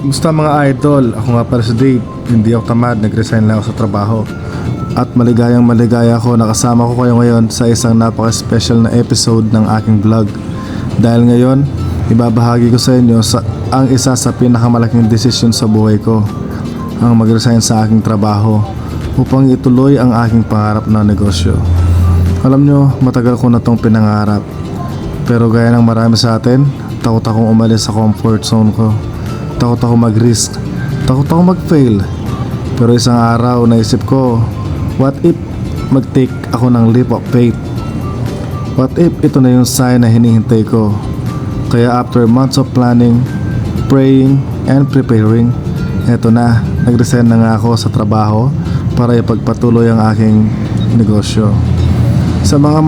Musta mga idol? Ako nga pala si Dave. Hindi ako tamad, nag-resign lang ako sa trabaho. At maligaya ako nakasama ko kayo ngayon sa isang napaka-special na episode ng aking vlog. Dahil ngayon, ibabahagi ko sa inyo ang isa sa pinakamalaking desisyon sa buhay ko, ang mag-resign sa aking trabaho upang ituloy ang aking pangarap na negosyo. Alam nyo, matagal ko na tong pinangarap. Pero gaya ng marami sa atin, takot akong umalis sa comfort zone ko. Takot ako mag-risk. Takot ako mag-fail. Pero isang araw naisip ko, what if mag-take ako ng leap of faith? What if ito na yung sign na hinihintay ko? Kaya after months of planning, praying, and preparing, eto na, nag-resign na nga ako sa trabaho para ipagpatuloy ang aking negosyo. Sa mga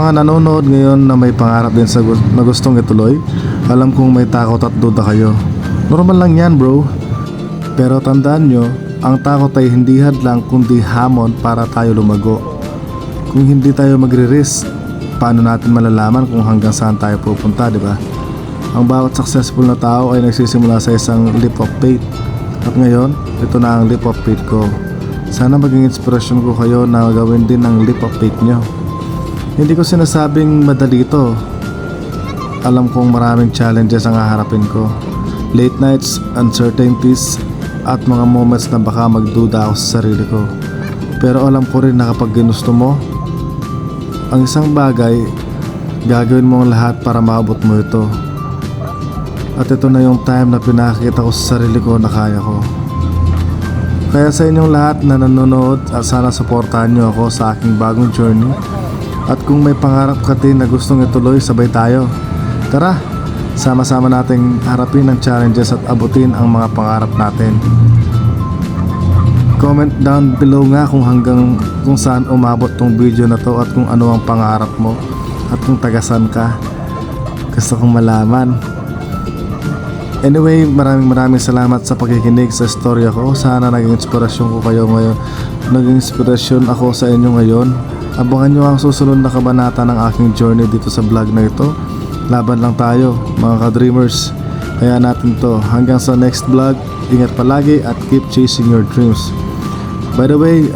nanonood ngayon na may pangarap din na gustong ituloy, alam kong may takot at duda kayo. Normal lang yan, bro. Pero tandaan nyo, ang takot ay hindi hadlang kundi hamon para tayo lumago. Kung hindi tayo magre-risk, paano natin malalaman kung hanggang saan tayo pupunta, di ba? Ang bawat successful na tao ay nagsisimula sa isang leap of faith. At ngayon, ito na ang leap of faith ko. Sana maging inspirasyon ko kayo na gawin din ang leap of faith nyo. Hindi ko sinasabing madali ito. Alam kong maraming challenges ang haharapin ko. Late nights, uncertainties, at mga moments na baka magduda ako sa sarili ko. Pero alam ko rin na kapag ginusto mo ang isang bagay, gagawin mo ang lahat para maabot mo ito. At ito na yung time na pinakita ko sa sarili ko na kaya ko. Kaya sa inyong lahat na nanonood, sana supportahan nyo ako sa aking bagong journey. At kung may pangarap ka din na gustong ituloy, sabay tayo. Tara, sama-sama nating harapin ang challenges at abutin ang mga pangarap natin. Comment down below nga kung saan umabot tong video na to at kung ano ang pangarap mo at kung tagasan ka. Gusto kong malaman. Anyway, maraming salamat sa pakikinig sa storya ko. Sana naging inspirasyon ko kayo ngayon. Naging inspirasyon ako sa inyo ngayon. Abangan nyo ang susunod na kabanata ng aking journey dito sa vlog na ito. Laban lang tayo, mga ka-dreamers. Kaya natin to. Hanggang sa next vlog, ingat palagi at keep chasing your dreams. By the way,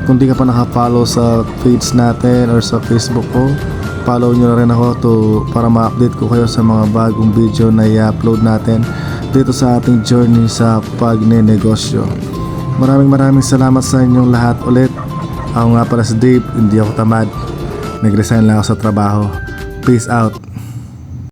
kung di ka pa naka-follow sa page natin or sa Facebook ko, follow nyo na rin ako para ma-update ko kayo sa mga bagong video na i-upload natin dito sa ating journey sa pagnenegosyo. Maraming salamat sa inyong lahat ulit. Ako nga pala si Dave, hindi ako tamad. Nag-resign lang ako sa trabaho. Peace out.